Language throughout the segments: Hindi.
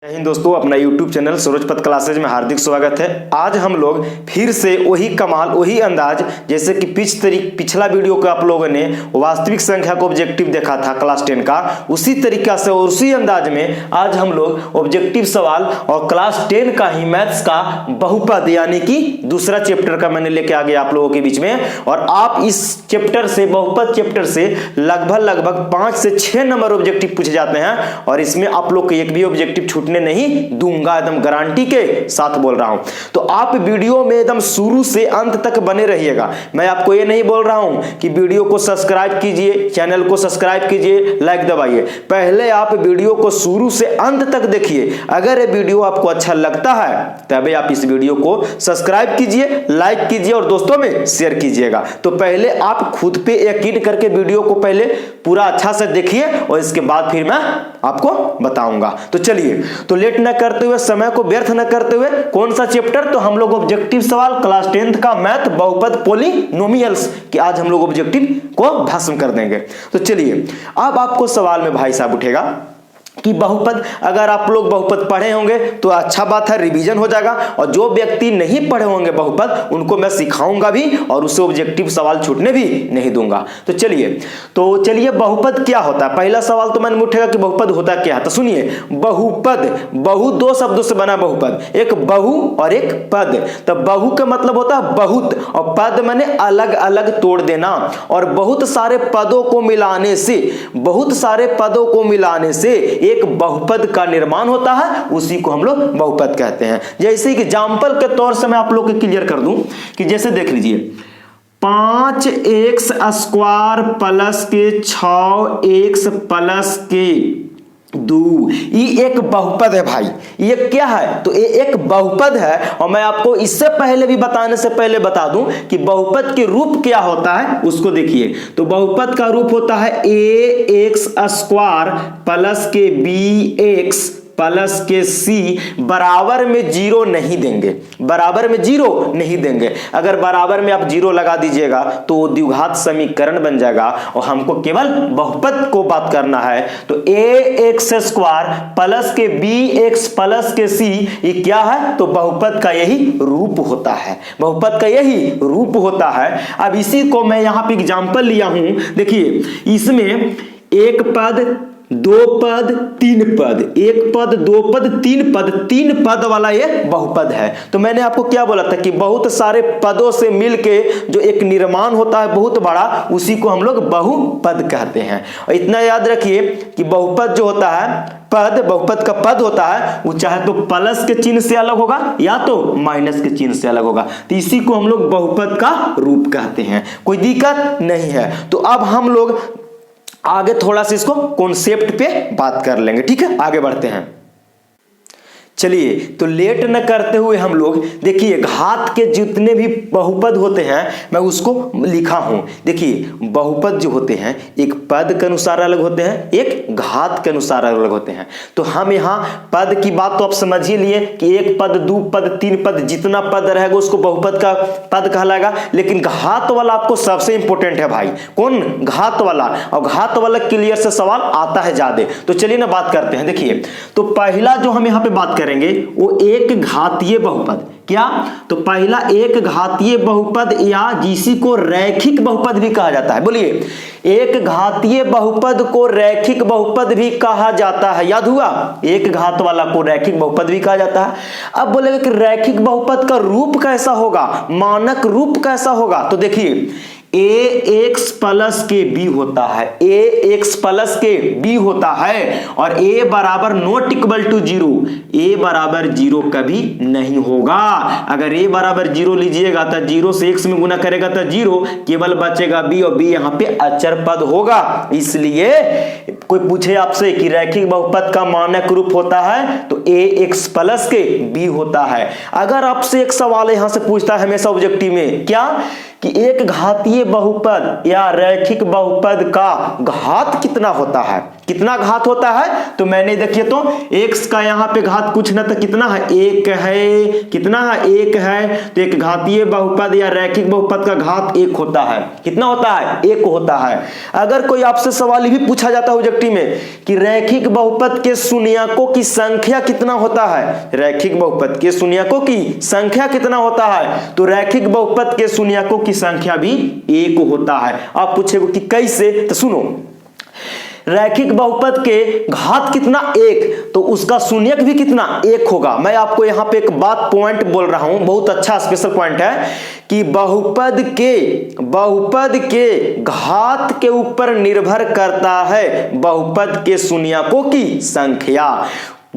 जय हिंद दोस्तों, अपना YouTube चैनल सूरजपत क्लासेज में हार्दिक स्वागत है। आज हम लोग फिर से वही कमाल वही अंदाज, जैसे कि पिछला वीडियो को आप लोगों ने वास्तविक संख्या को ऑब्जेक्टिव देखा था क्लास 10 का, उसी तरीका से और उसी अंदाज में आज हम लोग ऑब्जेक्टिव सवाल और क्लास 10 का ही मैथ्स का बहुपद यानी कि दूसरा चैप्टर का मैंने लेके आ गया आप लोगों के बीच में। और आप इस चैप्टर से, बहुपद चैप्टर से लगभग 5 से 6 नंबर ऑब्जेक्टिव पूछे जाते हैं और इसमें आप लोग को एक भी ऑब्जेक्टिव छूटने नहीं दूंगा, एकदम गारंटी के साथ बोल रहा हूं। तो आप वीडियो में एकदम शुरू से अंत तक बने रहिएगा। मैं आपको ये नहीं बोल रहा हूं कि वीडियो को सब्सक्राइब कीजिए, चैनल को सब्सक्राइब कीजिए, लाइक दबाइए। पहले आप वीडियो को शुरू से अंत तक देखिए। अगर ये वीडियो आपको अच्छा लगता है तभी आप इस वीडियो को सब्सक्राइब कीजिए, लाइक कीजिए और दोस्तों में शेयर कीजिएगा। तो पहले आप खुद पे यकीन करके वीडियो को पहले पूरा अच्छा से देखिए और इसके बाद फिर मैं आपको बताऊंगा। तो चलिए, तो लेट न करते हुए, समय को व्यर्थ न करते हुए, कौन सा चैप्टर? तो हम लोग ऑब्जेक्टिव सवाल क्लास 10 का मैथ बहुपद पॉलिनोमियल्स कि आज हम लोग ऑब्जेक्टिव को भस्म कर देंगे। तो चलिए, अब आपको सवाल में भाई साहब उठेगा कि बहुपद, अगर आप लोग बहुपद पढ़े होंगे तो अच्छा बात है, रिवीजन हो जाएगा। और जो व्यक्ति नहीं पढ़े होंगे बहुपद, उनको मैं सिखाऊंगा भी और उससे ऑब्जेक्टिव सवाल छूटने भी नहीं दूंगा। तो चलिए बहुपद क्या होता है? पहला सवाल तो मन में उठेगा कि बहुपद होता क्या है। तो सुनिए, बहुपद, बहु दो शब्दों से बना बहुपद, एक बहु और एक पद। तो बहु का मतलब होता है बहुत और पद माने अलग अलग तोड़ देना। और बहुत सारे पदों को मिलाने से एक बहुपद का निर्माण होता है, उसी को हम लोग बहुपद कहते हैं। जैसे कि एग्जांपल के तौर से मैं आप लोग को क्लियर कर दूं कि जैसे देख लीजिए, 5x स्क्वायर प्लस के 6x प्लस के 2, ये एक बहुपद है भाई। ये क्या है? तो ये एक बहुपद है। और मैं आपको इससे पहले भी बताने से पहले बता दूं कि बहुपद के रूप क्या होता है, उसको देखिए। तो बहुपद का रूप होता है ax स्क्वायर प्लस के bx प्लस के c बराबर में जीरो नहीं देंगे, बराबर में जीरो नहीं देंगे। अगर बराबर में आप जीरो लगा दीजिएगा तो वो द्विघात समीकरण बन जाएगा और हमको केवल बहुपद को बात करना है। तो ax स्क्वायर प्लस के bx प्लस के c ये क्या है? तो बहुपद का यही रूप होता है, बहुपद का यही रूप होता है। अब इसी को मैं यहां पे एग्जांपल लिया हूं। देखिए, इसमें एक पद, दो पद, तीन पद, एक पद, दो पद, तीन पद वाला ये बहुपद है। तो मैंने आपको क्या बोला था कि बहुत सारे पदों से मिलके जो एक निर्माण होता है बहुत बड़ा, उसी को हम लोग बहुपद कहते हैं। और इतना याद रखिए कि बहुपद जो होता है, पद, बहुपद का पद होता है, वो चाहे तो प्लस के चिन्ह से अलग होगा या तो माइनस के चिन्ह से अलग होगा। तो इसी को हम लोग बहुपद का रूप कहते हैं। कोई दिक्कत नहीं है। तो अब हम लोग आगे थोड़ा सा इसको कॉन्सेप्ट पे बात कर लेंगे, ठीक है? आगे बढ़ते हैं। चलिए, तो लेट न करते हुए हम लोग देखिए, घात के जितने भी बहुपद होते हैं मैं उसको लिखा हूं। देखिए, बहुपद जो होते हैं एक पद के अनुसार अलग होते हैं, एक घात के अनुसार अलग होते हैं। तो हम यहाँ पद की बात तो आप समझ ही लिए कि एक पद, दो पद, तीन पद, जितना पद रहेगा उसको बहुपद का पद कहलाएगा। लेकिन घात वाला आपको सबसे इंपॉर्टेंट है भाई। कौन? घात वाला। और घात वाला क्लियर से सवाल आता है ज्यादा। तो चलिए ना बात करते हैं। देखिए, तो पहला जो हम यहाँ पे बात करेंगे वो एक घातीय बहुपद। क्या? तो पहला एक घातीय बहुपद या जिसी को रैखिक बहुपद भी कहा जाता है। बोलिए, एक घातीय बहुपद को रैखिक बहुपद भी कहा जाता है। याद हुआ? एक घात वाला को रैखिक बहुपद भी कहा जाता है। अब बोलेगा कि रैखिक बहुपद का रूप कैसा होगा, मानक रूप कैसा होगा? तो देखिए, ax प्लस के b होता है, ax प्लस के b होता है और a बराबर not equal to zero, a बराबर जीरो कभी नहीं होगा। अगर a बराबर जीरो लीजिएगा तो जीरो से x में गुना करेगा तो जीरो, केवल बचेगा b और b यहाँ पे अचर पद होगा। इसलिए कोई पूछे आपसे कि रैखिक बहुपद का मानक रूप होता है तो ax प्लस के b होता है। अगर आपसे एक सवाल यहां से पूछता है हमेशा ऑब्जेक्टिव में, क्या कि एक घातीय बहुपद या रैखिक बहुपद का घात कितना होता है? कितना घात होता है, तो मैंने देखिए तो x का यहाँ पे घात कुछ ना, तो कितना है, एक है, कितना है, एक है, तो एक घातीय बहुपद या रैखिक बहुपद का घात एक होता है, कितना होता है, एक होता है। अगर कोई आपसे सवाल भी पूछा जाता है ऑब्जेक्टिव में कि रैखिक बहुपद के शून्यकों की संख्या कितना होता है, रैखिक बहुपद के शून्यकों की संख्या कितना होता है, तो रैखिक बहुपद के शून्यकों की संख्या भी एक होता है। आप पूछेगा कि कैसे, तो सुनो, रैखिक बहुपद के घात कितना, एक, तो उसका शून्यक भी कितना, एक होगा। मैं आपको यहां पे एक बात पॉइंट बोल रहा हूं, बहुत अच्छा स्पेशल पॉइंट है कि बहुपद के घात के ऊपर निर्भर करता है बहुपद के शून्यकों की संख्या।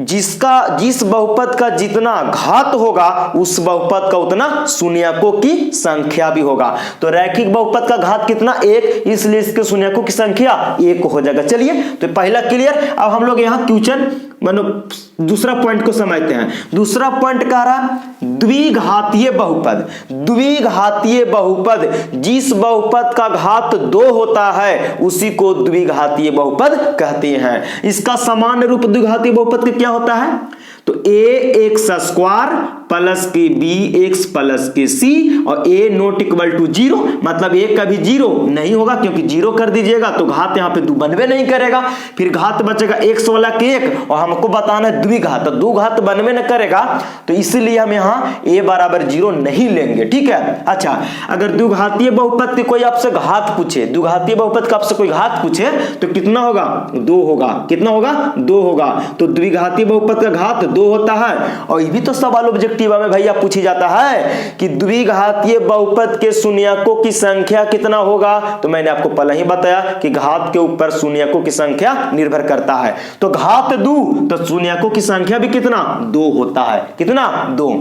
जिस बहुपद का जितना घात होगा उस बहुपद का उतना शून्यकों की संख्या भी होगा। तो रैखिक बहुपद का घात कितना, एक, इसलिए इसके शून्यकों की संख्या एक हो जाएगा। चलिए, तो पहला क्लियर। अब हम लोग यहाँ क्वेश्चन मतलब दूसरा पॉइंट को समझते हैं। दूसरा पॉइंट कह रहा द्विघातीय बहुपद। द्विघातीय बहुपद, जिस बहुपद का घात 2 होता है उसी को द्विघातीय बहुपद कहते हैं। इसका सामान्य रूप द्विघातीय बहुपद का क्या होता है, तो ax स्क्वायर प्लस के bx प्लस के c और a नॉट इक्वल टू 0, मतलब a कभी 0 नहीं होगा, क्योंकि 0 कर दीजिएगा तो घात यहाँ पे बनवे नहीं करेगा, फिर घात बचेगा x वाला के 1, और हमको बताना है द्विघात, तो द्विघात बनवे न करेगा, तो इसलिए हम यहाँ a बराबर 0 नहीं लेंगे, ठीक है। अच्छा, अगर द्विघातीय बहुपद के कोई आपसे घात पूछे, द्विघातीय बहुपद का आपसे कोई घात पूछे तो कितना होगा, 2 होगा, कितना होगा, 2 होगा। तो द्विघातीय बहुपद का घात 2 होता है। और ये भी तो सवाल ऑब्जेक्टिव में भैया पूछी जाता है कि द्विघातीय बहुपद के शून्यकों की संख्या कितना होगा, तो मैंने आपको पहले ही बताया कि घात के ऊपर शून्यकों की संख्या निर्भर करता है। तो घात 2 तो शून्यकों की संख्या भी कितना, 2 होता है, कितना, 2।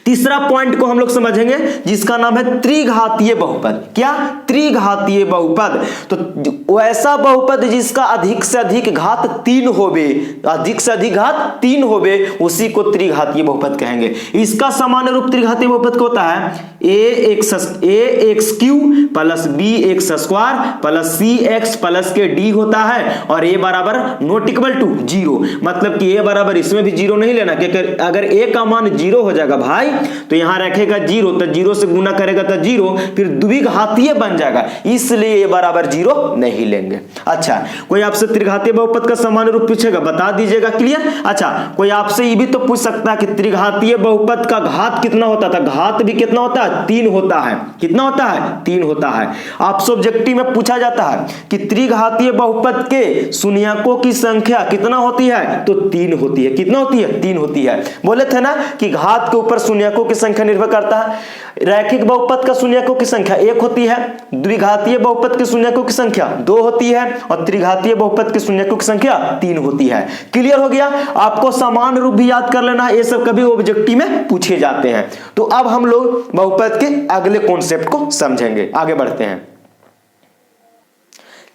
तीसरा पॉइंट को हम लोग समझेंगे जिसका नाम है त्रिघातीय बहुपद। क्या, त्रिघातीय बहुपद, तो वैसा बहुपद जिसका अधिक से अधिक घात 3 होवे, अधिक से अधिक घात 3 होवे, उसी को त्रिघातीय बहुपद कहेंगे। इसका सामान्य रूप त्रिघातीय बहुपद होता है ax cube plus bx square plus cx plus के d होता है, और a बराबर नॉट इक्वल टू 0, मतलब कि a बराबर, इसमें भी 0 नहीं लेना, क्योंकि अगर a का मान 0 हो जाएगा भाई तो यहां रखेगा 0, तो 0 से गुना करेगा तो 0, फिर द्विघातीय बन जाएगा, इसलिए a बराबर 0 नहीं लेंगे। अच्छा, कोई आपसे त्रिघातीय बहुपद का सामान्य रूप पूछेगा, बता दीजिएगा, क्लियर। अच्छा, कोई आपसे ये भी तो पूछ सकता है कि त्रिघातीय बहुपद का घात कितना होता था, घात भी कितना होता है, 3 होता है, कितना होता है, 3 होता है। आपसे ऑब्जेक्टिव में पूछा जाता है कि त्रिघातीय बहुपद के शून्यकों की संख्या कितना होती है, तो 3 होती है, कितना होती है, 3 होती है। बोले थे ना कि घात के ऊपर शून्यकों की संख्या निर्भर करता है। रैखिक बहुपद का शून्यकों की संख्या 1 होती है, द्विघातीय बहुपद के शून्यकों की संख्या 2 होती है, और त्रिघातीय बहुपद के शून्यकों की संख्या 3 होती है। क्लियर हो गया। आपको समान रूप भी याद कर लेना है, ये सब कभी ऑब्जेक्टिव में पूछे जाते हैं। तो अब हम लोग बहुपद के अगले कॉन्सेप्ट को समझेंगे, आगे बढ़ते हैं।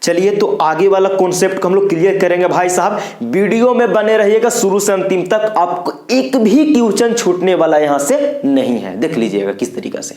चलिए, तो आगे वाला कॉन्सेप्ट को हम लोग क्लियर करेंगे भाई साहब। वीडियो में बने रहिएगा शुरू से अंतिम तक, आपको एक भी क्वेश्चन छूटने वाला यहां से नहीं है। देख लीजिएगा किस तरीके से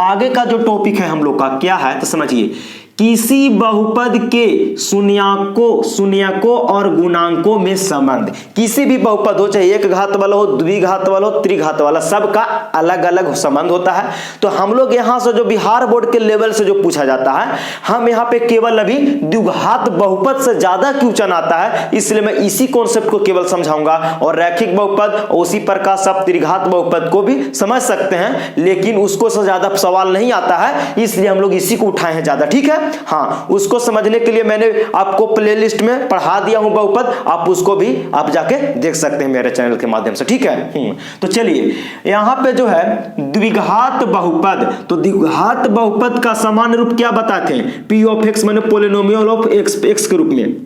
आगे का जो टॉपिक है हम लोग का क्या है, तो समझिए। किसी बहुपद के शून्यकों और गुणांकों में संबंध। किसी भी बहुपद हो, चाहे एक घात वाला हो, द्विघात वाला हो, त्रिघात वाला, सबका अलग अलग संबंध होता है। तो हम लोग यहाँ से जो बिहार बोर्ड के लेवल से जो पूछा जाता है, हम यहाँ पे केवल अभी द्विघात बहुपद से ज्यादा क्वेश्चन आता है, इसलिए मैं इसी कॉन्सेप्ट को केवल समझाऊंगा। और रैखिक बहुपद उसी प्रकार सब त्रिघात बहुपद को भी समझ सकते हैं, लेकिन उसको से ज्यादा सवाल नहीं आता है, इसलिए हम लोग इसी को उठाए हैं ज्यादा, ठीक है। हाँ, उसको समझने के लिए मैंने आपको प्लेलिस्ट में पढ़ा दिया हूं बहुपद, आप उसको भी आप जाके देख सकते हैं मेरे चैनल के माध्यम से, ठीक है। तो चलिए, यहां पे जो है द्विघात बहुपद, तो द्विघात बहुपद का सामान्य रूप क्या बताते हैं, पी ऑफ एक्स माने पोलिनोमियल ऑफ एक्स के रूप में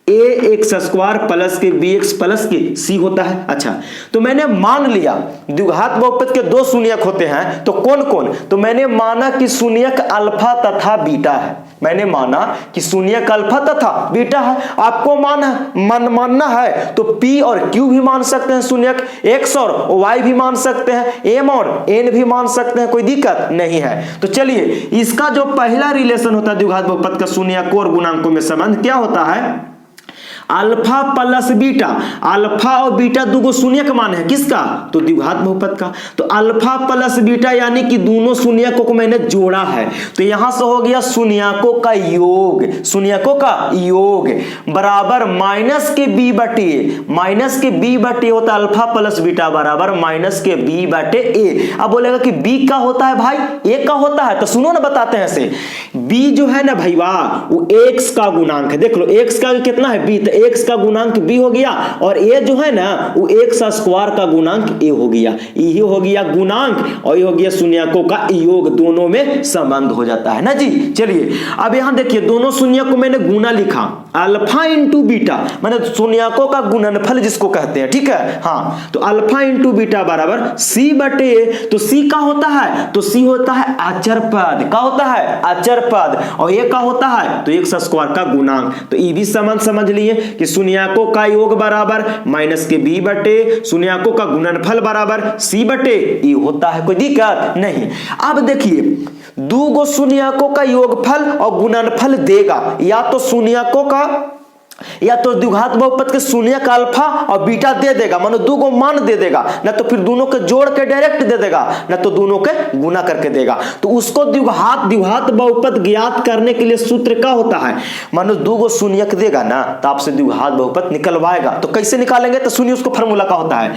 ax स्क्वायर प्लस के bx प्लस के c होता है। अच्छा, तो मैंने मान लिया द्विघात बहुपद के 2 शून्यक होते हैं, तो कौन कौन, तो मैंने माना कि शून्यक अल्फा तथा बीटा है। मैंने माना कि शून्यक अल्फा तथा बीटा है। आपको मानना है तो p और q भी मान सकते हैं, शून्यक x और y भी मान सकते हैं, m और n भी मान सकते हैं, कोई दिक्कत नहीं है। तो चलिए, इसका जो पहला रिलेशन होता है द्विघात बहुपद का शून्यकों और गुणांकों में संबंध क्या होता है, अल्फा प्लस बीटा, अल्फा और बीटा दोनों शून्यक मान है किसका, तो द्विघात बहुपद का। तो अल्फा प्लस बीटा यानी कि दोनों शून्यकों को मैंने जोड़ा है, तो यहां से हो गया शून्यकों का योग, शून्यकों का योग बराबर माइनस के बी बटे होता है अल्फा प्लस बीटा बराबर माइनस के बी बटे ए। अब बोलेगा कि बी का होता है भाई, ए का होता है, तो सुनो ना बताते हैं ऐसे। बी जो है ना भाई वाह, वो एक्स का गुणांक है, देख लो एक्स का कितना है बी, तो एक्स का गुणांक बी हो गया, और ए जो है ना वो एक्स स्क्वायर का गुणांक ए हो गया, ये हो गया गुणांक और ये हो गया शून्यकों का योग, दोनों में संबंध हो जाता है ना जी। चलिए अब यहां देखिए दोनों शून्य को मैंने गुना लिखा, अल्फा इंटू बीटा मैंने शून्यकों का गुणनफल जिसको कहते हैं, ठीक है। हाँ तो अल्फा इंटू बीटा बराबर सी बटे, तो सी का होता है, तो सी होता है अचर पद, का होता है अचर पद, और ये का होता है तो एक्स स्क्वायर का गुणांक। तो ये भी समझ लिए कि शून्यकों का योग बराबर माइनस के बी बटे शून्यकों का गुणनफल बराबर सी बटे ये होता है, कोई दिक्कत नहीं। अब देखिए दो गो शून्यकों का योगफल और गुणनफल देगा, या तो शून्यकों का या तो द्विघात बहुपद के शून्यक अल्फा और बीटा दे देगा, मानो दो को मान दे देगा, ना तो फिर दोनों के जोड़ के डायरेक्ट दे देगा, ना तो दोनों के गुना करके देगा। तो उसको द्विघात बहुपद ज्ञात करने के लिए सूत्र क्या होता है, मानो दो को शून्यक देगा ना तो आपसे द्विघात बहुपद निकलवाएगा। तो कैसे निकालेंगे, तो सुनिए उसको फॉर्मूला क्या होता है,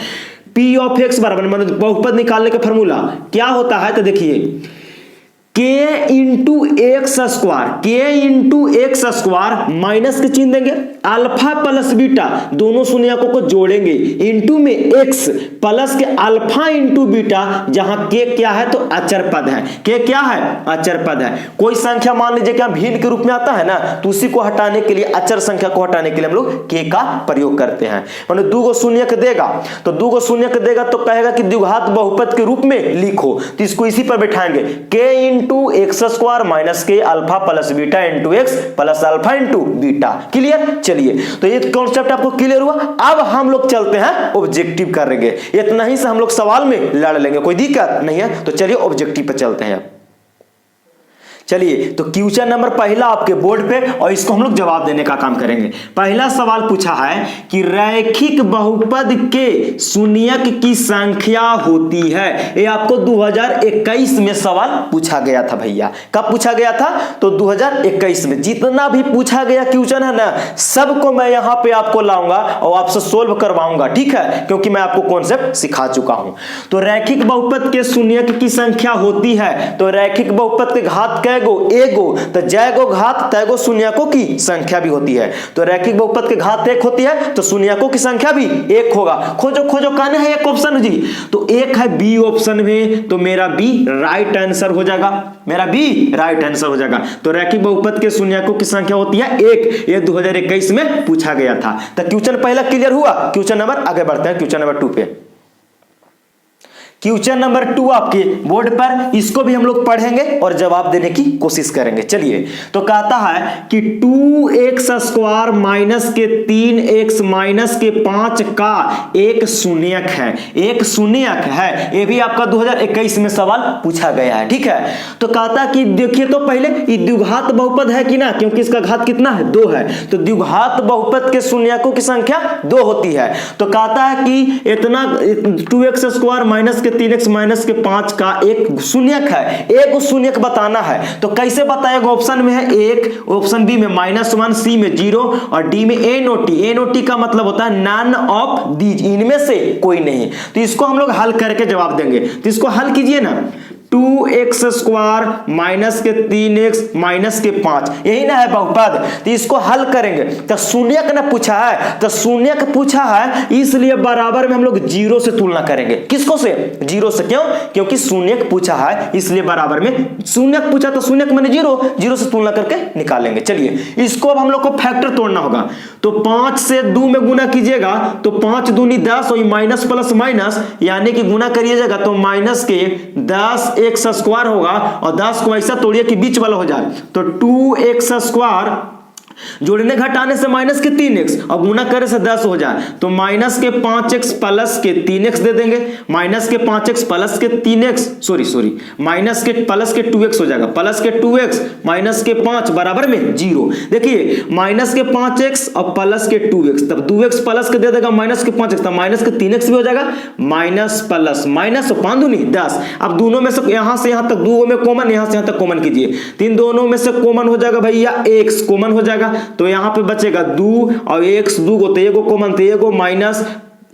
पी ऑफ एक्स बराबर मानो बहुपद निकालने का फॉर्मूला क्या होता है, तो देखिए k into x square minus के चिन्ह देंगे, अल्फा प्लस बीटा दोनों शून्यकों को जोड़ेंगे, इंटू में x प्लस के अल्फा इंटू बीटा, जहां k क्या है तो अचर पद है, k क्या है अचर पद है। कोई संख्या मान लीजिए कि भिन्न के रूप में आता है ना, तो उसी को हटाने के लिए अचर संख्या को हटाने के लिए हम लोग k का प्रयोग करते हैं। मतलब दो गो शून्यक देगा, तो दो गो शून्यक देगा तो कहेगा कि द्विघात बहुपद के रूप में लिखो, तो इसको इसी पर बैठाएंगे, k into x square minus k alpha plus beta into x plus alpha into beta. Clear, चलिए तो ये कॉन्सेप्ट आपको क्लियर हुआ। अब हम लोग चलते हैं ऑब्जेक्टिव करेंगे, इतना ही से हम लोग सवाल में लड़ लेंगे, कोई दिक्कत नहीं है। तो चलिए ऑब्जेक्टिव पे चलते हैं। चलिए तो क्वेश्चन नंबर पहला आपके बोर्ड पे, और इसको हम लोग जवाब देने का काम करेंगे। पहला सवाल पूछा है कि रैखिक बहुपद के शून्यक की संख्या होती है। ये आपको 2021 में सवाल पूछा गया था भैया। कब पूछा गया था, तो 2021 में। जितना भी पूछा गया क्वेश्चन है ना, सबको मैं यहाँ पे आपको लाऊंगा और आपसे सोल्व करवाऊंगा, ठीक है, क्योंकि मैं आपको कॉन्सेप्ट सिखा चुका हूं। तो रैखिक बहुपद के शून्यक की संख्या होती है, तो रैखिक बहुपद के घात एगो, तो जैगो घात तैगो शून्यकों की संख्या भी होती है। तो रैखिक बहुपद के घात एक होती है, तो शून्यकों की संख्या भी एक होगा। खोजो कहने है एक ऑप्शन जी, तो एक है बी ऑप्शन में, तो मेरा बी राइट आंसर हो जाएगा, मेरा बी राइट आंसर हो जाएगा। तो रैखिक बहुपद के शून्यकों की संख्या होती है एक, ये 2021 में पूछा गया था। तो क्वेश्चन पहला क्लियर हुआ। क्वेश्चन नंबर आगे बढ़ते हैं, क्वेश्चन नंबर 2 पे। क्वेश्चन नंबर 2 आपके बोर्ड पर, इसको भी हम लोग पढ़ेंगे और जवाब देने की कोशिश करेंगे। चलिए तो कहता है कि 2x स्क्वायर माइनस के 3x माइनस के 5 का एक शून्यक है, एक शून्यक है। ये भी आपका 2021 में सवाल पूछा गया है, ठीक है। तो कहता है कि देखिए तो पहले ये द्विघात बहुपद है कि ना, क्योंकि इसका घात कितना है 2 है, तो द्विघात बहुपद के शून्यकों की संख्या 2 होती है। तो कहता है कि इतना 2x स्क्वायर माइनस के 3x माइनस के 5 का एक शून्यक है, एक शून्यक बताना है। तो कैसे बताएगा, ऑप्शन में है 1, ऑप्शन बी में -1, सी में 0 और डी में ए नोटी का मतलब होता है नन ऑफ दीज, इनमें से कोई नहीं। तो इसको हम लोग हल करके जवाब देंगे। तो इसको हल कीजिए ना, 2x स्क्वायर माइनस के 3x माइनस के 5, यही ना है बहुपद। तो इसको हल करेंगे, तो शून्यक ना पूछा है, तो शून्यक पूछा है, इसलिए बराबर में हम लोग 0 से तुलना करेंगे। किसको से, 0 से। क्यों, क्योंकि शून्यक पूछा है, इसलिए बराबर में शून्यक पूछा तो शून्यक मैंने 0 से तुलना करके निकालेंगे। चलिए इसको अब हम लोग को फैक्टर तोड़ना होगा। तो 5 से 2 में गुना कीजिएगा तो 5 दूनी 10 और माइनस प्लस माइनस यानी कि गुना करिएगा तो माइनस के 10 एक्स स्क्वायर होगा, और 10 को ऐसा तोड़िए कि बीच वाला हो जाए। तो 2x स्क्वायर जोड़ने घटाने से माइनस के 3x और गुना करे से 10 हो जाए तो माइनस के 5x प्लस के 3x दे देंगे। माइनस के 5x प्लस के 3x सॉरी माइनस के प्लस के 2x हो जाएगा। प्लस के 2x माइनस के 5 बराबर में 0। देखिए माइनस के 5x और प्लस के 2x, तब 2x प्लस के दे देगा माइनस के 5x, तब माइनस के 3x भी हो जाएगा। माइनस प्लस माइनस 5 दूनी 10। अब दोनों में से यहां यहां तक दो में कॉमन, यहां से यहां तक कॉमन कीजिए। 3 दोनों में से कॉमन हो जाएगा भैया, x कॉमन हो जाएगा तो यहां पे बचेगा 2 और x 2 को तो एगो कॉमन, तो एगो माइनस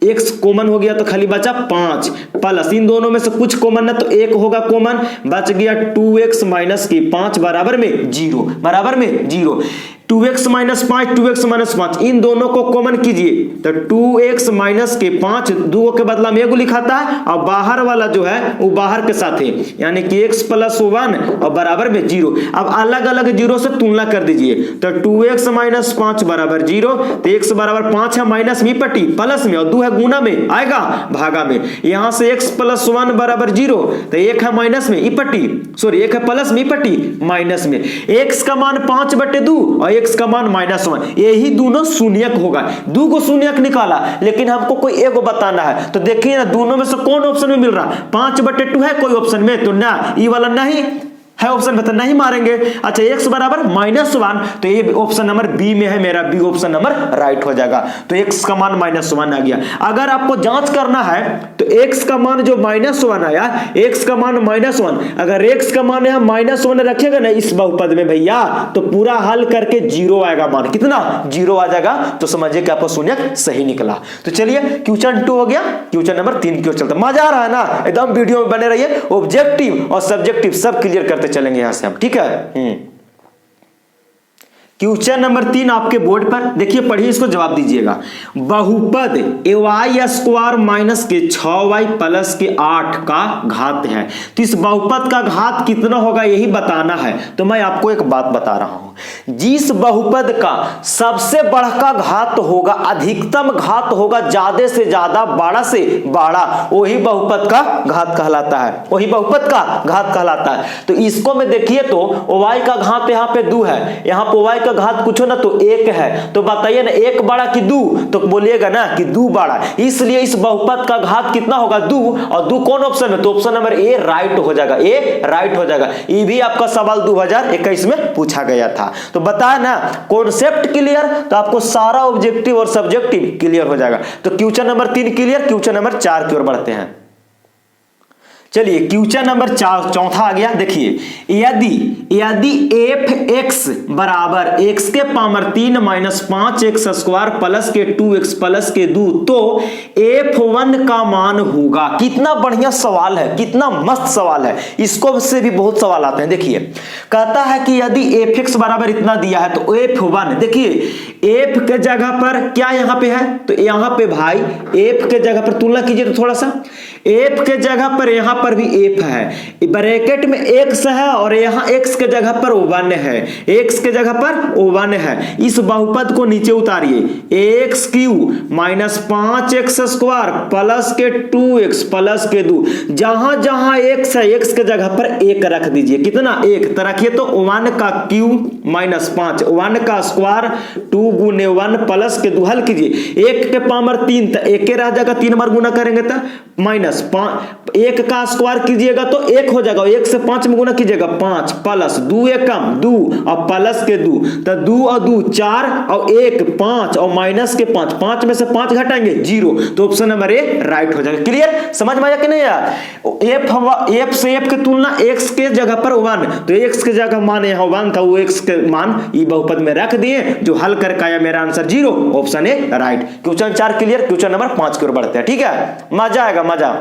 x कॉमन हो गया तो खाली बचा 5 प्लस इन दोनों में से कुछ कॉमन है तो 1 होगा कॉमन, बच गया 2x माइनस की 5 बराबर में 0, बराबर में 0। 2x माइनस 5 2x माइनस 5 इन दोनों को कॉमन कीजिए तो 2x माइनस के 5 दो के बदला में एगो लिखाता है और बाहर वाला जो है वो बाहर के साथ है, यानी कि x प्लस 1 और बराबर में 0। अब अलग अलग जीरो से तुलना कर दीजिए तो 2x माइनस 5 बराबर 0, तो x बराबर 5 है माइनस में पट्टी प्लस में और 2 है गुना में आएगा भागा में। यहां से x प्लस 1 बराबर 0 तो 1 है माइनस में पट्टी, सॉरी 1 है प्लस में पट्टी माइनस में। x का मान 5/2 और x का मान -1, यही दोनों शून्यक होगा। 2 को शून्यक निकाला लेकिन हमको कोई एगो बताना है तो देखिए ना दोनों में से कौन ऑप्शन में मिल रहा है। 5/2 है कोई ऑप्शन में तो ना, ये वाला नहीं है ऑप्शन में तो नहीं मारेंगे। अच्छा x बराबर -1 तो ये ऑप्शन नंबर बी में है, मेरा बी ऑप्शन नंबर राइट हो जाएगा। तो x का मान -1 आ गया। अगर आपको जांच करना है तो x का मान जो -1 आया, x का मान -1, अगर x का मान यहां -1 रखेगा ना इस बहुपद में भैया तो पूरा हल करके 0 आएगा मान, कितना 0 आ जाएगा। तो समझिए कि आपको शून्यक सही निकला। तो चलिए क्वेश्चन 2 हो गया, क्वेश्चन नंबर 3 की ओर चलते। मजा आ रहा है ना, एकदम वीडियो में बने रहिए, ऑब्जेक्टिव और सब्जेक्टिव सब क्लियर करते चलेंगे यहां से हम, ठीक है। क्वेश्चन नंबर 3 आपके बोर्ड पर देखिए, पढ़िए इसको जवाब दीजिएगा। बहुपद ay स्क्वायर माइनस के 6y प्लस के 8 का घात है, तो इस बहुपद का घात कितना होगा यही बताना है। तो मैं आपको एक बात बता रहा हूं, जिस बहुपद का सबसे बड़ा घात होगा, अधिकतम घात होगा, ज्यादा से ज्यादा बड़ा से बड़ा, वही बहुपद का घात कहलाता है, वही बहुपद का घात कहलाता है। तो इसको में देखिए तो y का घात यहाँ पे 2 है, यहाँ पे y का घात पूछो ना तो 1 है, तो बताइए ना 1 बड़ा कि 2, तो बोलिएगा ना कि 2 बड़ा। इसलिए इस बहुपद का घात कितना होगा 2, और 2 कौन ऑप्शन है, तो ऑप्शन नंबर ए राइट हो जाएगा, ए राइट हो जाएगा। ये भी आपका सवाल 2021 में पूछा गया था। तो बताया ना कॉन्सेप्ट क्लियर, तो आपको सारा ऑब्जेक्टिव और सब्जेक्टिव क्लियर हो जाएगा। तो question number 3 clear, question number 4 की ओर बढ़ते हैं। चलिए क्वेश्चन नंबर 4 चौथा आ गया। देखिए यदि f(x) बराबर x के power 3 minus 5x square plus के 2x प्लस के 2 तो f1 का मान होगा। कितना बढ़िया सवाल है, कितना मस्त सवाल है, इसको से भी बहुत सवाल आते हैं। देखिए कहता है कि यदि f(x) बराबर इतना दिया है तो f1, देखिए f के जगह पर क्या यहाँ पे है, तो यहाँ पे भाई f के जगह पर तुलना कीजिए तो थोड़ा सा, f के जगह पर यहाँ पर भी f है, ब्रैकेट में x है और यहाँ x के जगह पर 1 है, x के जगह पर 1 है। इस बहुपद को नीचे उतारिए, x³ minus 5x square plus के 2x प्लस के 2, जहां जहां x है x के जगह पर 1 रख दीजिए। कितना 1 तो रखिए, तो 1 का क्यूब माइनस 5, 1 का स्क्वायर 2 गुने 1 प्लस के 2, हल कीजिए 1 के पावर 3 तो 1 रह जाएगा, 3 बार गुना करेंगे तो माइनस 5, 1 का स्क्वायर कीजिएगा तो 1 हो जाएगा, 1 से 5 में गुना कीजिएगा 5 प्लस 2 एकम 2 और प्लस के 2, तो 2 और 2 4 और 1 5 और माइनस के 5, 5 में से 5 घटाएंगे 0, तो ऑप्शन नंबर ए राइट हो जाएगा। क्लियर, समझ में आया कि नहीं यार। f से f की तुलना x के जगह पर 1, तो x के जगह मान यहाँ 1 था, वो x के मान ये बहुपद में रख दिए, जो हल करके आया मेरा answer 0, option A right. Question 4 clear, question number 5 की ओर बढ़ते हैं, ठीक है, मजा आएगा मजा।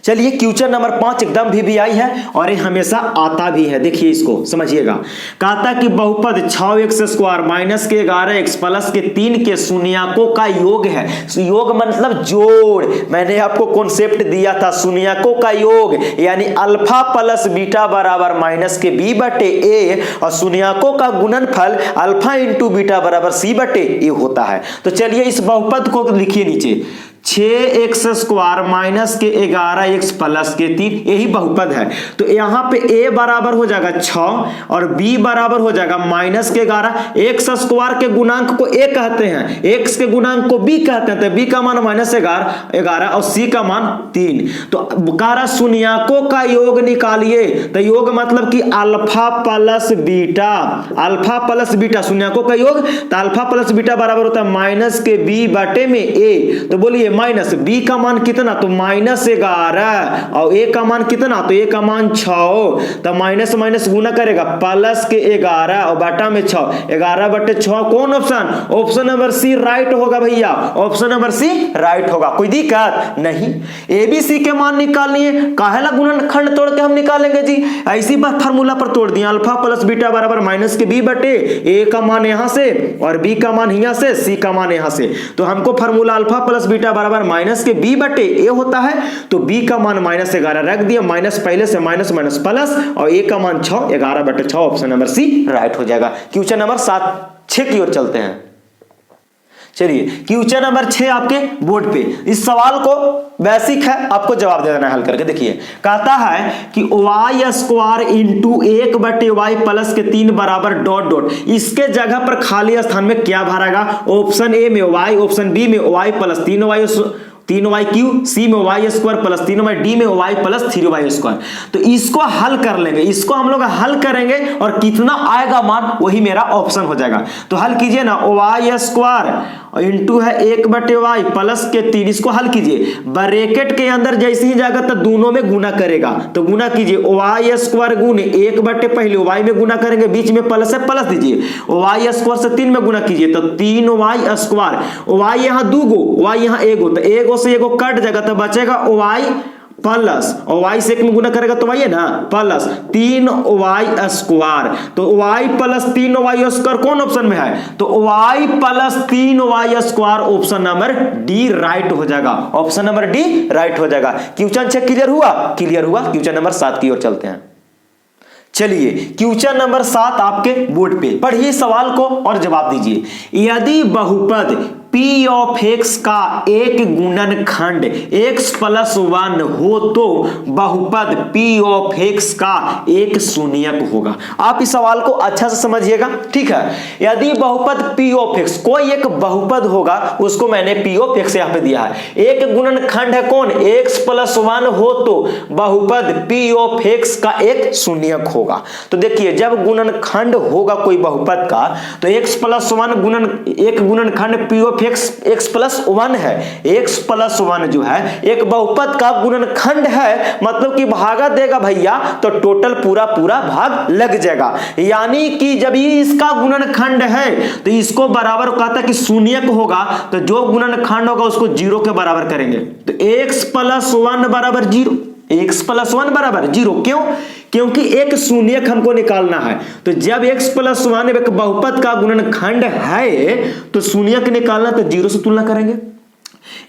चलिए क्वेश्चन नंबर 5 एकदम VVI है और ये हमेशा आता भी है, देखिए इसको समझिएगा। कहता कि बहुपद 6x स्क्वायर माइनस के 11x प्लस के 3 के शून्यकों का योग है। योग मतलब जोड़, मैंने आपको कॉन्सेप्ट दिया था शून्यकों का योग, यानी अल्फा प्लस बीटा बराबर माइनस के b/a और शून्यकों का गुणनफल अल्फा इंटू बीटा बराबर c/a होता है। तो चलिए इस बहुपद को लिखिए नीचे, 6x स्क्वायर माइनस के 11x प्लस के 3, यही बहुपद है। तो यहाँ पे a बराबर हो जाएगा 6 और b बराबर हो जाएगा माइनस के 11। x स्क्वायर के गुणांक को a कहते हैं, x के गुणांक को b कहते हैं, तो b का मान माइनस 11 और c का मान 3। तो बकारा शून्यकों का योग निकालिए, तो योग मतलब कि alpha plus beta, alpha plus beta शून्यकों का योग, तो अल्फा प्लस बीटा बराबर होता है माइनस के b बटे में a। तो बोलिए माइनस b का मान कितना, तो माइनस 11 और a का मान कितना, तो a का मान 6, तो माइनस माइनस गुना करेगा प्लस के 11 और बटा में 6, 11 बटे 6 कौन option, option number C right होगा भैया, ऑप्शन नंबर सी राइट होगा। कोई दिक्कत नहीं। एबीसी के मान निकालनी है, काहेला गुणनखंड तोड़ के हम निकालेंगे जी, ऐसी बात फार्मूला पर तोड़ दिया, अल्फा प्लस बीटा बराबर माइनस के b बटे a का मान यहां से और b का मान यहां से, c का मान यहां से। तो हमको फार्मूला अल्फा प्लस बीटा बराबर माइनस के b बटे a होता है, तो b का मान माइनस 11 रख दिया, माइनस पहले से माइनस माइनस प्लस और a का मान 6, 11 बटे 6, ऑप्शन नंबर सी राइट हो जाएगा। क्वेश्चन नंबर 6 की ओर चलते हैं। चलिए क्वेश्चन नंबर 6 आपके बोर्ड पे, इस सवाल को बेसिक है, आपको जवाब दे देना है हल करके। देखिए कहता है कि y स्क्वायर इंटू 1 बटे वाई प्लस के 3 बराबर डॉट डॉट, इसके जगह पर खाली स्थान में क्या भरेगा, ऑप्शन ए में y, ऑप्शन बी में y प्लस 3y क्यू, सी में y square plus 3y, D में y प्लस 3y स्क्वायर। तो इसको हल कर लेंगे, इसको हम लोग हल करेंगे और कितना आएगा मान वही मेरा ऑप्शन हो जाएगा। तो हल कीजिए ना, y स्क्वायर इंटू है 1 बटे वाई प्लस के 3, इसको हल कीजिए, ब्रैकेट के अंदर जैसे ही जाएगा तो दोनों में गुना करेगा, तो गुना कीजिए y स्क्वायर गुण 1 बटे पहले y में गुना करेंगे, बीच में प्लस है प्लस दीजिए, y स्क्वायर से 3 में गुना कीजिए तो 3y स्क्वायर, y यहाँ 2 गो, y यहाँ 1 गो, तो 1 गो से 1 गो कट जाएगा तो बचेगा y प्लस, और y से 1 में गुना करेगा तो y है ना प्लस 3y स्क्वायर, तो y प्लस 3y स्क्वायर कौन ऑप्शन में है, तो y plus 3y square option number D right हो जाएगा, ऑप्शन नंबर डी राइट हो जाएगा। क्वेश्चन 6 क्लियर हुआ, क्लियर हुआ। क्वेश्चन नंबर 7 की ओर चलते हैं। चलिए क्वेश्चन नंबर 7 आपके बोर्ड पे, पढ़िए सवाल को और जवाब दीजिए। यदि बहुपद p ऑफ x का एक गुणनखंड x प्लस 1 हो तो बहुपद p ऑफ x का एक शून्यक होगा। आप इस सवाल को अच्छा से समझिएगा, ठीक है। यदि बहुपद p ऑफ x, कोई एक बहुपद होगा, उसको मैंने p ऑफ x यहाँ पे दिया है, एक गुणनखंड है कौन, x प्लस 1 हो तो बहुपद p ऑफ x का एक शून्यक होगा। तो देखिए जब गुणनखंड होगा कोई बहुपद का, तो x प्लस 1 एक गुणनखंड p ऑफ x प्लस 1 है, x प्लस 1 जो है एक बहुपद का गुणनखंड है, मतलब कि भागा देगा भैया तो टोटल पूरा पूरा भाग लग जाएगा। यानी कि जब ये इसका गुणनखंड है तो इसको बराबर कहता है कि शून्यक होगा, तो जो गुणनखंड होगा उसको 0 के बराबर करेंगे, तो x प्लस 1 बराबर 0, x प्लस 1 बराबर 0। क्यों, क्योंकि एक शून्यक हमको निकालना है, तो जब x प्लस 1 एक बहुपद का गुणनखंड है तो शून्यक निकालना, तो 0 से तुलना करेंगे,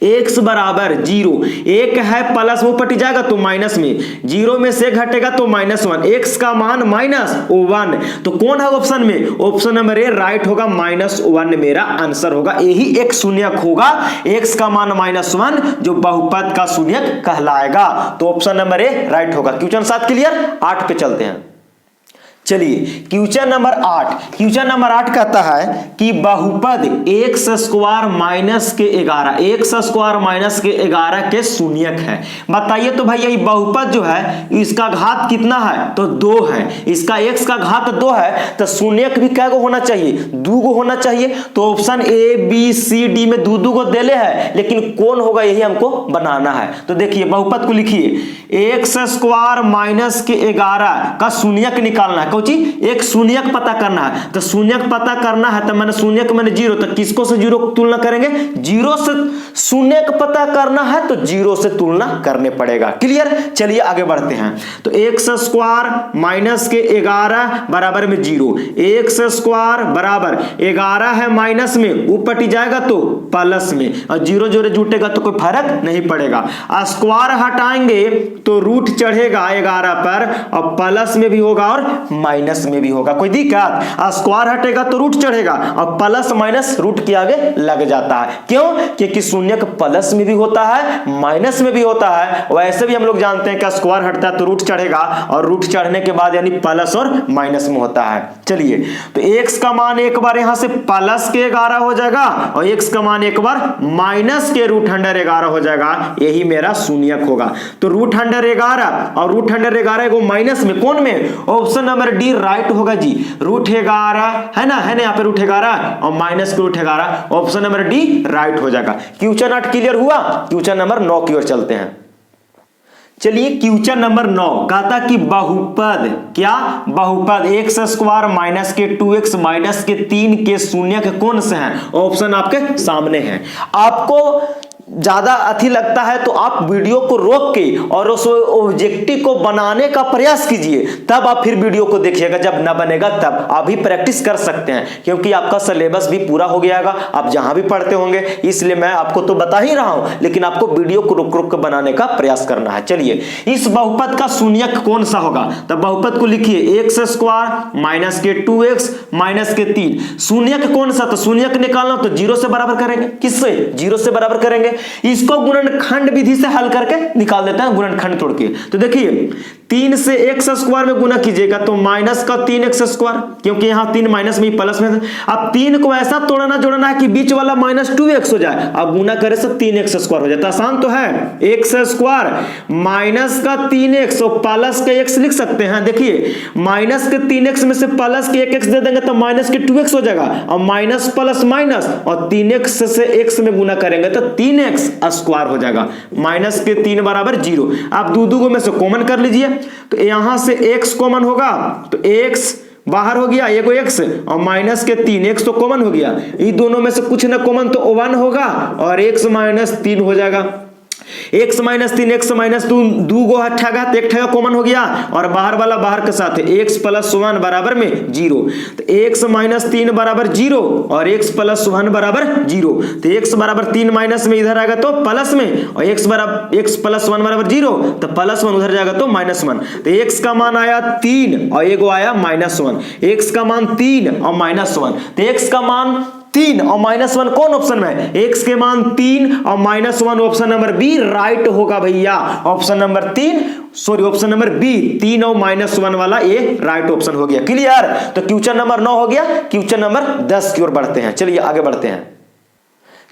x बराबर 0, एक है प्लस वो पट जाएगा तो माइनस में, 0 में से घटेगा तो -1, x का मान -1, तो कौन है ऑप्शन में, ऑप्शन नंबर ए राइट होगा, -1 मेरा आंसर होगा। यही एक शून्यक होगा, x का मान -1 जो बहुपद का शून्यक कहलाएगा, तो ऑप्शन नंबर ए राइट होगा। Question 7 clear. 8 पे चलते हैं। चलिए क्वेश्चन नंबर 8, क्वेश्चन नंबर 8 कहता है कि बहुपद x स्क्वायर माइनस के 11, x स्क्वायर माइनस के 11 के शून्यक है। बताइए तो भैया ये बहुपद जो है इसका घात कितना है, तो 2 है, इसका x का घात 2 है, तो शून्यक भी क्या होना चाहिए, 2 गो होना चाहिए। तो option A B C D में 2 गो देले है, लेकिन कौन होगा यही हमको बनाना है। तो देखिए बहुपद को लिखिए, x स्क्वायर माइनस के 11 का शून्यक निकालना है, एक शून्यक पता करना है, तो शून्यक पता करना है तो मैंने शून्यक मैंने 0, तो किसको से 0 तुलना करेंगे, 0 से शून्यक पता करना है तो 0 से तुलना करने पड़ेगा। क्लियर। चलिए आगे बढ़ते हैं। तो x स्क्वायर माइनस के 11 बराबर में 0, x स्क्वायर बराबर 11 है माइनस में, ऊपर जाएगा तो प्लस में, और 0 जोड़े जुटेगा तो कोई फर्क नहीं पड़ेगा। स्क्वायर हटाएंगे तो रूट चढ़ेगा 11 पर, और प्लस में भी होगा और माइनस में भी होगा। कोई दिक्कत? स्क्वायर हटेगा तो रूट चढ़ेगा और प्लस माइनस रूट के आगे लग जाता है। क्यों? क्योंकि शून्य का प्लस में भी होता है माइनस में भी होता है। वैसे भी हम लोग जानते हैं कि स्क्वायर हटता है तो रूट चढ़ेगा और रूट चढ़ने के बाद यानी प्लस और माइनस में होता है। चलिए, तो x का मान एक बार यहां से प्लस के 11 हो जाएगा और x का मान एक बार माइनस के √11 हो जाएगा। यही मेरा शून्यक होगा। तो √11 और √11 को माइनस में, कौन में? ऑप्शन नंबर डी राइट होगा जी। √11 है ना यहाँ पे √11 और माइनस के √11, ऑप्शन नंबर डी राइट हो जाएगा। क्वेश्चन 8 क्लियर हुआ। क्वेश्चन नंबर 9 की ओर चलते हैं। चलिए, क्वेश्चन नंबर 9 कहता कि बहुपद, क्या बहुपद x² माइनस के 2x माइनस के 3 के शून्यक कौन से हैं? ऑप्शन आपके सामने हैं। आपको ज्यादा अथी लगता है तो आप वीडियो को रोक के और उस ऑब्जेक्टिव को बनाने का प्रयास कीजिए, तब आप फिर वीडियो को देखिएगा। जब ना बनेगा तब आप भी प्रैक्टिस कर सकते हैं, क्योंकि आपका सिलेबस भी पूरा हो गयागा, आप जहां भी पढ़ते होंगे। इसलिए मैं आपको तो बता ही रहा हूं, लेकिन आपको वीडियो को रुक रुक कर बनाने का प्रयास करना है। चलिए, इस बहुपद का शून्यक कौन सा होगा? तब बहुपद को लिखिए x² माइनस के 2x माइनस के 3। शून्यक कौन सा? तो शून्यक निकालना तो 0 से बराबर करेंगे। किससे? 0 से बराबर करेंगे। इसको गुणनखंड विधि से हल करके निकाल देते हैं, गुणनखंड तोड़ के। तो देखिए, 3 से x² में गुना कीजिएगा तो माइनस का 3x², क्योंकि यहां 3 माइनस में प्लस में। अब 3 को ऐसा तोड़ना जोड़ना है कि बीच वाला -2x हो जाए, अब गुना करे से 3x² हो जाता। आसान तो है। x² माइनस का 3x और प्लस का x लिख सकते हैं। देखिए, माइनस के 3x में से प्लस के 1x दे देंगे तो माइनस के 2x हो जाएगा, और माइनस प्लस माइनस और 3x से x में गुना करेंगे तो 3x² हो जाएगा। माइनस के 3 बराबर 0। आप दो में से कॉमन कर लीजिए, तो यहां से x कॉमन होगा तो x बाहर हो गया, एगो x और माइनस के 3x तो कॉमन हो गया। ये दोनों में से कुछ ना कॉमन तो 1 होगा और x माइनस 3 हो जाएगा। x माइनस 3 x माइनस 2 दो गो हटेगा तो एक ठेगा कॉमन हो गया, और बाहर वाला बाहर के साथ है x प्लस 1 बराबर में 0। तो x माइनस 3 बराबर 0 और x प्लस 1 बराबर 0। तो x बराबर 3 माइनस में इधर आएगा तो प्लस में, और x प्लस 1 बराबर 0 तो प्लस 1 उधर जाएगा तो -1। तो x का मान आया 3 और एगो आया -1। x का मान 3 और -1, तो x का मान 3 और -1 कौन ऑप्शन में है? x के मान 3 और -1, ऑप्शन नंबर बी राइट होगा भैया। Option number 3, sorry option number B, 3 और -1 वाला ये राइट ऑप्शन हो गया। क्लियर? तो क्वेश्चन नंबर 9 हो गया। क्वेश्चन नंबर 10 की ओर बढ़ते हैं। चलिए आगे बढ़ते हैं।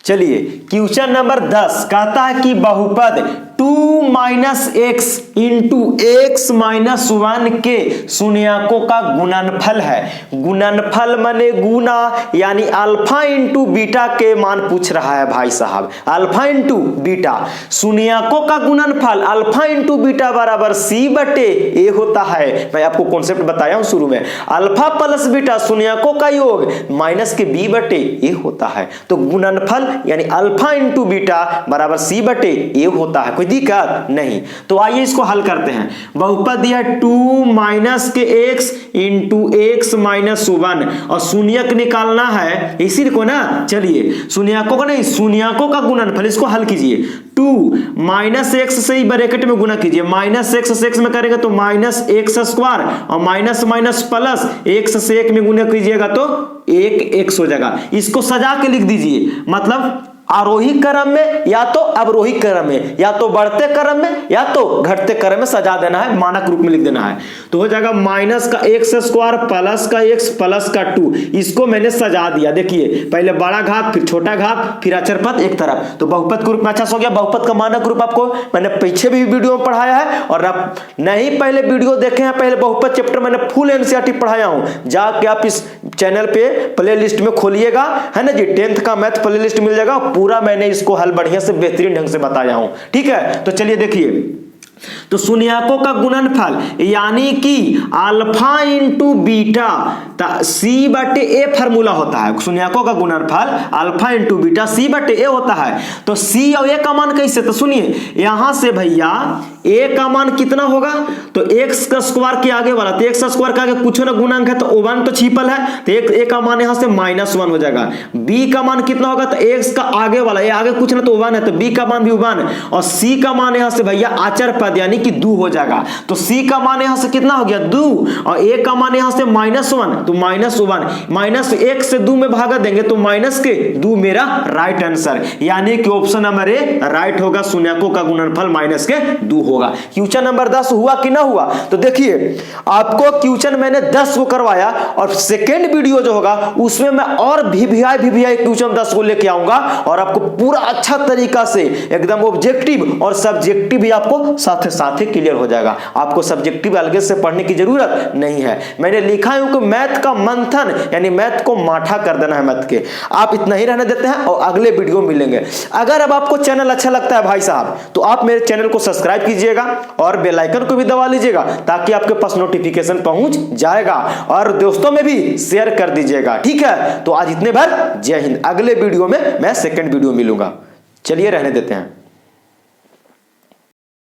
चलिए, क्वेश्चन नंबर 10 कहता है कि बहुपद 2 - x इंटू x - 1 के शून्यकों का गुणनफल है। गुणनफल माने गुना, यानी अल्फा इंटू बीटा के मान पूछ रहा है भाई साहब। अल्फा इंटू बीटा, शून्यकों का गुणनफल अल्फा इंटू बीटा बराबर c/a होता है। मैं आपको कॉन्सेप्ट बताया हूं शुरू में, अल्फा प्लस बीटा शून्यकों का योग माइनस के b/a होता है। तो गुणनफल यानी अल्फा इंटू बीटा बराबर c/a होता है। कोई दिक्कत नहीं। तो आइए इसको हल करते हैं। बहुपद दिया 2 माइनस के x इंटू x माइनस 1 और शून्यक निकालना है इसी को ना। चलिए, शून्यकों का नहीं, शून्यकों का गुणनफल, इसको हल कीजिए। 2 माइनस x से ही ब्रैकेट में गुना कीजिए, माइनस x से x में करेंगे तो -x² और माइनस माइनस प्लस x से 1 में गुना कीजिएगा तो 1x हो जाएगा। इसको सजा के लिख दीजिए, मतलब आरोही क्रम में या तो अवरोही क्रम में, या तो बढ़ते क्रम में या तो घटते क्रम में सजा देना है, मानक रूप में लिख देना है। तो हो जाएगा माइनस का x² प्लस का x प्लस का 2। इसको मैंने सजा दिया। देखिए, पहले बड़ा घात, फिर छोटा घात, फिर अचरपद एक तरफ। तो बहुपद के रूप में अच्छा हो गया। बहुपद का मानक रूप आपको मैंने पीछे भी वीडियो में पढ़ाया है, और आप नहीं पहले वीडियो देखे हैं, पहले बहुपद चैप्टर मैंने फुल एनसीईआरटी पढ़ाया हूं, जाके आप इस चैनल पे प्ले लिस्ट में खोलिएगा, है ना जी। 10th का मैथ प्ले लिस्ट मिल जाएगा, पूरा मैंने इसको हल बढ़िया से बेहतरीन ढंग से बताया हूं। ठीक है, तो चलिए देखिए, तो शून्यकों का गुणनफल यानी कि alpha into beta, c/a formula होता है। शून्यकों का गुणनफल अल्फा इंटू बीटा c/a होता है। तो c और a का मान कैसे? तो सुनिए, यहां से भैया a का मान कितना होगा? तो x का स्क्वायर के आगे वाला, तो x का स्क्वायर के आगे कुछ ना गुणांक है तो 1 तो छिपल है, तो a का मान यहां से -1 हो जाएगा। b का मान कितना होगा? तो x का आगे वाला, ये आगे कुछ ना तो 1 है तो b का मान भी 1, और c का मान यहां से भैया आचर पद बाद यानी कि 2 हो जाएगा। तो सी का मान यहां से कितना हो गया 2 और ए का मान यहां से -1 तो -1 -1 से 2 में भागा देंगे तो -2 मेरा राइट आंसर यानी कि ऑप्शन नंबर ए राइट होगा। शून्यकों का गुणनफल -2 होगा। क्वेश्चन नंबर 10 हुआ कि ना हुआ? तो देखिए आपको क्वेश्चन मैंने 10 को करवाया और सेकेंड वीडियो जो होगा उसमें मैं और वीवीआई क्वेश्चन 10 को लेके आऊंगा और आपको पूरा अच्छा तरीका से एकदम ऑब्जेक्टिव और सब्जेक्टिव भी आपको साथ साथ ही क्लियर हो जाएगा। आपको सब्जेक्टिव अलग से पढ़ने की जरूरत नहीं है। मैंने लिखा है कि मैथ का मंथन यानी मैथ को माठा कर देना है मैथ के। आप इतना ही रहने देते हैं और अगले वीडियो मिलेंगे। अगर अब आपको चैनल अच्छा लगता है भाई साहब तो आप मेरे चैनल को सब्सक्राइब कीजिएगा और बेल आइकन को भी दबा लीजिएगा ताकि आपके पास नोटिफिकेशन पहुंच जाएगा और दोस्तों में भी शेयर कर दीजिएगा। ठीक है, तो आज इतने भर। जय हिंद। अगले वीडियो में मैं सेकंड वीडियो मिलूंगा। चलिए रहने देते हैं।